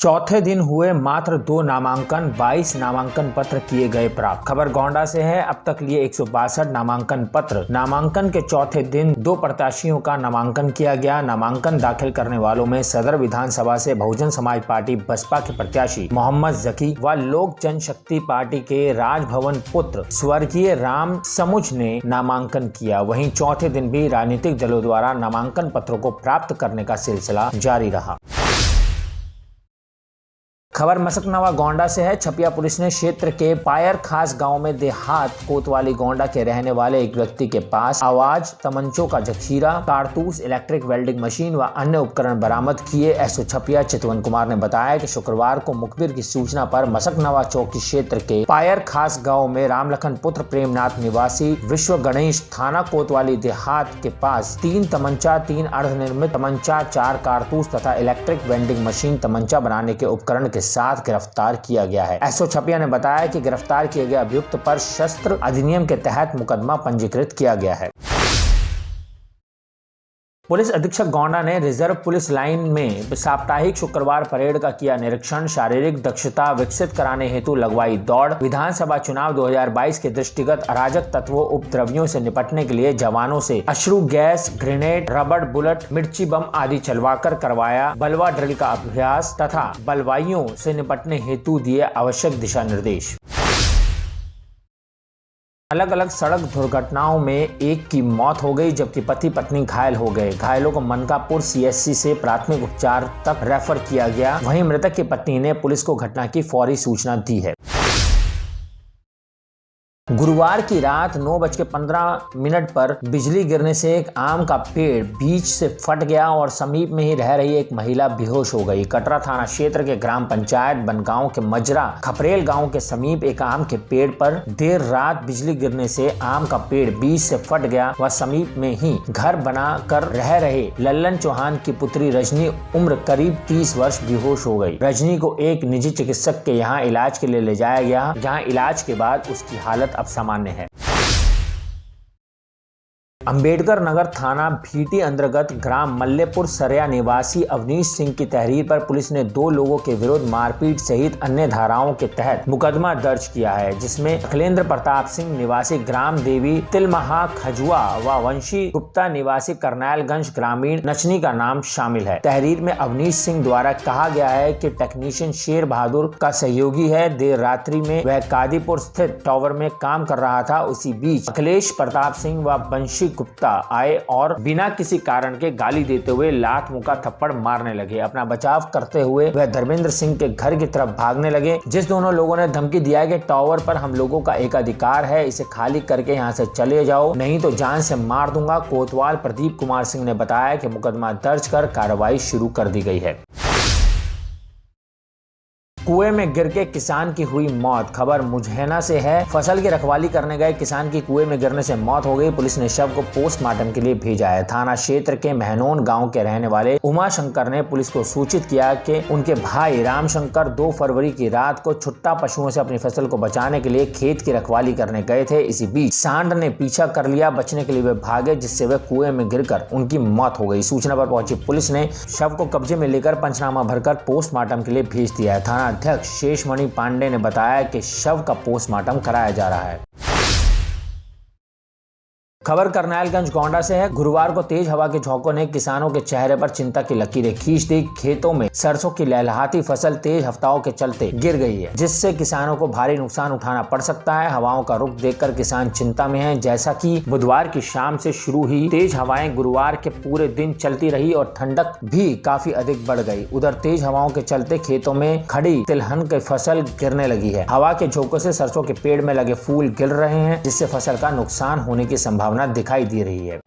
चौथे दिन हुए मात्र 2 नामांकन, 22 नामांकन पत्र किए गए प्राप्त। खबर गोंडा से है। अब तक लिए 162 नामांकन पत्र। नामांकन के चौथे दिन 2 प्रत्याशियों का नामांकन किया गया। नामांकन दाखिल करने वालों में सदर विधानसभा से बहुजन समाज पार्टी बसपा के प्रत्याशी मोहम्मद जकी व लोक जनशक्ति पार्टी के राजभवन पुत्र स्वर्गीय राम समुझ ने नामांकन किया। वहीं चौथे दिन भी राजनीतिक दलों द्वारा नामांकन पत्रों को प्राप्त करने का सिलसिला जारी रहा। खबर मसकनवा गोंडा से है। छपिया पुलिस ने क्षेत्र के पायर खास गांव में देहात कोतवाली गोंडा के रहने वाले एक व्यक्ति के पास आवाज, तमंचों का जखीरा, कारतूस, इलेक्ट्रिक वेल्डिंग मशीन व अन्य उपकरण बरामद किए। एसओ छपिया चितवन कुमार ने बताया कि शुक्रवार को मुखबिर की सूचना पर मसकनवा चौकी क्षेत्र के पायर खास गाँव में रामलखन पुत्र प्रेमनाथ निवासी विश्व गणेश थाना कोतवाली देहात के पास 3 तमंचा, 3 अर्धनिर्मित तमंचा, 4 कारतूस तथा इलेक्ट्रिक वेल्डिंग मशीन तमंचा बनाने के उपकरण के साथ गिरफ्तार किया गया है। एसओ छपिया ने बताया कि गिरफ्तार किए गए अभियुक्त पर शस्त्र अधिनियम के तहत मुकदमा पंजीकृत किया गया है। पुलिस अधीक्षक गोंडा ने रिजर्व पुलिस लाइन में साप्ताहिक शुक्रवार परेड का किया निरीक्षण। शारीरिक दक्षता विकसित कराने हेतु लगवाई दौड़। विधानसभा चुनाव 2022 के दृष्टिगत अराजक तत्वों उपद्रवियों से निपटने के लिए जवानों से अश्रु गैस, ग्रेनेड, रबड़ बुलेट, मिर्ची बम आदि चलवाकर करवाया बलवा ड्रिल का अभ्यास तथा बलवाइयों से निपटने हेतु दिए आवश्यक दिशा निर्देश। अलग अलग सड़क दुर्घटनाओं में एक की मौत हो गई जबकि पति पत्नी घायल हो गए। घायलों को मनकापुर सीएचसी से प्राथमिक उपचार तक रेफर किया गया। वहीं मृतक की पत्नी ने पुलिस को घटना की फौरी सूचना दी है। गुरुवार की रात 9:15 पर बिजली गिरने से एक आम का पेड़ बीच से फट गया और समीप में ही रह रही एक महिला बेहोश हो गई। कटरा थाना क्षेत्र के ग्राम पंचायत बनगांव के मजरा खपरेल गांव के समीप एक आम के पेड़ पर देर रात बिजली गिरने से आम का पेड़ बीच से फट गया व समीप में ही घर बना कर रह रहे लल्लन चौहान की पुत्री रजनी उम्र करीब 30 वर्ष बेहोश हो गई। रजनी को एक निजी चिकित्सक के यहाँ इलाज के लिए ले जाया गया, जहाँ इलाज के बाद उसकी हालत अब सामान्य है। अंबेडकर नगर थाना भीटी अंतर्गत ग्राम मल्लेपुर सरया निवासी अवनीश सिंह की तहरीर पर पुलिस ने 2 लोगों के विरुद्ध मारपीट सहित अन्य धाराओं के तहत मुकदमा दर्ज किया है, जिसमें अखिलेंद्र प्रताप सिंह निवासी ग्राम देवी तिलमहा खजुआ व वंशी गुप्ता निवासी करनैलगंज ग्रामीण नचनी का नाम शामिल है। तहरीर में अवनीश सिंह द्वारा कहा गया है कि टेक्नीशियन शेर बहादुर का सहयोगी है। देर रात्रि में वह कादीपुर स्थित टावर में काम कर रहा था। उसी बीच अखिलेश प्रताप सिंह व वंशी गुप्ता आए और बिना किसी कारण के गाली देते हुए लात मुका थप्पड़ मारने लगे। अपना बचाव करते हुए वह धर्मेंद्र सिंह के घर की तरफ भागने लगे। जिस दोनों लोगों ने धमकी दिया कि टावर पर हम लोगों का एकाधिकार है, इसे खाली करके यहाँ से चले जाओ, नहीं तो जान से मार दूंगा। कोतवाल प्रदीप कुमार सिंह ने बताया कि मुकदमा दर्ज कर कार्रवाई शुरू कर दी गई है। कुएं में गिर के किसान की हुई मौत। खबर मुझैना से है। फसल की रखवाली करने गए किसान की कुएं में गिरने से मौत हो गई। पुलिस ने शव को पोस्टमार्टम के लिए भेजा है। थाना क्षेत्र के महनौन गांव के रहने वाले उमा शंकर ने पुलिस को सूचित किया कि उनके भाई रामशंकर 2 फरवरी की रात को छुट्टा पशुओं से अपनी फसल को बचाने के लिए खेत की रखवाली करने गए थे। इसी बीच सांड ने पीछा कर लिया। बचने के लिए वे भागे, जिससे वे कुएं में गिरकर उनकी मौत हो गई। सूचना पर पहुंची पुलिस ने शव को कब्जे में लेकर पंचनामा भरकर पोस्टमार्टम के लिए भेज दिया है। थाना अध्यक्ष शेषमणि पांडे ने बताया कि शव का पोस्टमार्टम कराया जा रहा है। खबर करनैलगंज गोंडा से है। गुरुवार को तेज हवा के झोंकों ने किसानों के चेहरे पर चिंता की लकीरें खींच दी। खेतों में सरसों की लहलहाती फसल तेज हफ्ताओं के चलते गिर गई है, जिससे किसानों को भारी नुकसान उठाना पड़ सकता है। हवाओं का रुख देखकर किसान चिंता में हैं। जैसा कि बुधवार की शाम से शुरू हुई तेज हवाएं गुरुवार के पूरे दिन चलती रही और ठंडक भी काफी अधिक बढ़ गई। उधर तेज हवाओं के चलते खेतों में खड़ी तिलहन की फसल गिरने लगी है। हवा के झोंकों से सरसों के पेड़ में लगे फूल गिर रहे हैं, जिससे फसल का नुकसान होने की संभावना दिखाई दे रही है।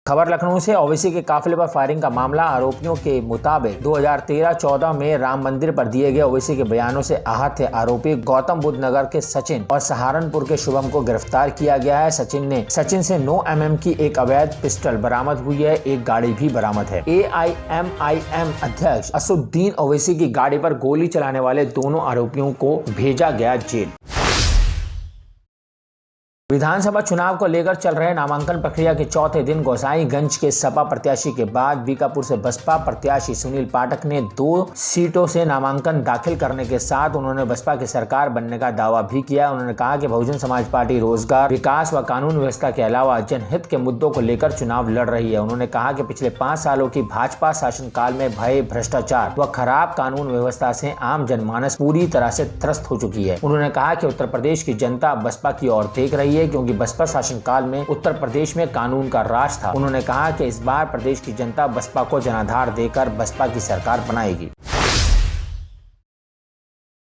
खबर लखनऊ से। ओवैसी के काफिले पर फायरिंग का मामला। आरोपियों के मुताबिक 2013-14 में राम मंदिर पर दिए गए ओवैसी के बयानों से आहत थे। आरोपी गौतम बुद्ध नगर के सचिन और सहारनपुर के शुभम को गिरफ्तार किया गया है। सचिन से 9 mm की एक अवैध पिस्टल बरामद हुई है। एक गाड़ी भी बरामद है। AIMIM अध्यक्ष असुद्दीन ओवैसी की गाड़ी पर गोली चलाने वाले दोनों आरोपियों को भेजा गया जेल। विधानसभा चुनाव को लेकर चल रहे नामांकन प्रक्रिया के चौथे दिन गोसाईगंज के सपा प्रत्याशी के बाद बीकापुर से बसपा प्रत्याशी सुनील पाठक ने 2 सीटों से नामांकन दाखिल करने के साथ उन्होंने बसपा की सरकार बनने का दावा भी किया। उन्होंने कहा कि बहुजन समाज पार्टी रोजगार, विकास व कानून व्यवस्था के अलावा जनहित के मुद्दों को लेकर चुनाव लड़ रही है। उन्होंने कहा कि पिछले 5 सालों की भाजपा शासनकाल में भय, भ्रष्टाचार व खराब कानून व्यवस्था से आम जनमानस पूरी तरह से त्रस्त हो चुकी है। उन्होंने कहा कि उत्तर प्रदेश की जनता बसपा की ओर देख रही है क्योंकि बसपा शासनकाल में उत्तर प्रदेश में कानून का राज था। उन्होंने कहा कि इस बार प्रदेश की जनता बसपा को जनाधार देकर बसपा की सरकार बनाएगी।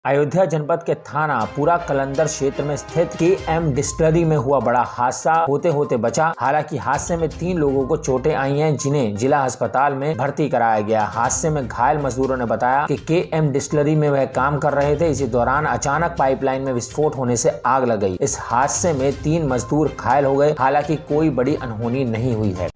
अयोध्या जनपद के थाना पूरा कलंदर क्षेत्र में स्थित KM डिस्टिलरी में हुआ बड़ा हादसा होते होते बचा। हालांकि हादसे में 3 लोगों को चोटें आई हैं, जिन्हें जिला अस्पताल में भर्ती कराया गया। हादसे में घायल मजदूरों ने बताया कि KM डिस्टिलरी में वह काम कर रहे थे। इसी दौरान अचानक पाइपलाइन में विस्फोट होने से आग लग गई। इस हादसे में 3 मजदूर घायल हो गए। हालांकि कोई बड़ी अनहोनी नहीं हुई है।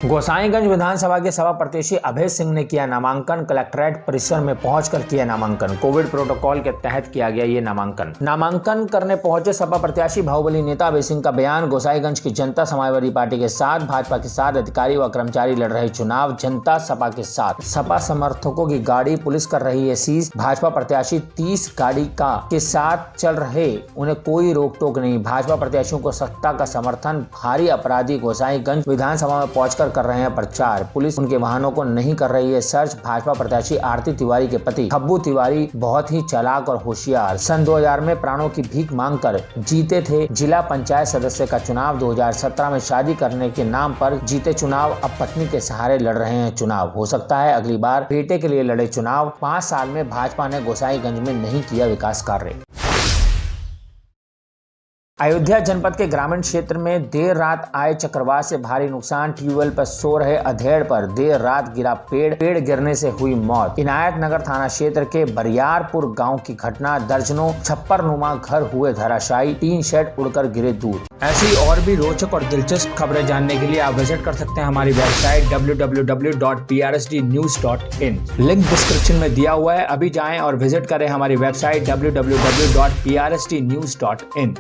गोसाईगंज विधानसभा के सपा प्रत्याशी अभय सिंह ने किया नामांकन। कलेक्ट्रेट परिसर में पहुंचकर किया नामांकन। कोविड प्रोटोकॉल के तहत किया गया ये नामांकन करने पहुंचे सपा प्रत्याशी बाहुबली नेता अभय सिंह का बयान। गोसाईगंज की जनता समाजवादी पार्टी के साथ, भाजपा के साथ अधिकारी व कर्मचारी लड़ रहे चुनाव। जनता सपा के साथ। सपा समर्थकों की गाड़ी पुलिस कर रही है सीज। भाजपा प्रत्याशी 30 गाड़ी के साथ चल रहे, उन्हें कोई रोक टोक नहीं। भाजपा प्रत्याशियों को सत्ता का समर्थन। भारी अपराधी गोसाईगंज विधानसभा में पहुंचकर कर रहे हैं प्रचार। पुलिस उनके वाहनों को नहीं कर रही है सर्च। भाजपा प्रत्याशी आरती तिवारी के पति खब्बू तिवारी बहुत ही चालाक और होशियार। सन 2000 में प्राणों की भीख मांगकर जीते थे जिला पंचायत सदस्य का चुनाव। 2017 में शादी करने के नाम पर जीते चुनाव। अब पत्नी के सहारे लड़ रहे हैं चुनाव। हो सकता है अगली बार बेटे के लिए लड़े चुनाव। 5 साल में भाजपा ने गोसाईगंज में नहीं किया विकास कार्य। अयोध्या जनपद के ग्रामीण क्षेत्र में देर रात आए चक्रवात से भारी नुकसान। ट्यूबवेल पर सो रहे अधेड़ पर देर रात गिरा पेड़ गिरने से हुई मौत। इनायत नगर थाना क्षेत्र के बरियारपुर गांव की घटना। दर्जनों छप्परनुमा घर हुए धराशायी। टीन शेड उड़कर गिरे दूर। ऐसी और भी रोचक और दिलचस्प खबरें जानने के लिए आप विजिट कर सकते हैं हमारी वेबसाइट www.prsdnews.in। लिंक डिस्क्रिप्शन में दिया हुआ है। अभी जाएं और विजिट करें हमारी वेबसाइट www.prsdnews.in।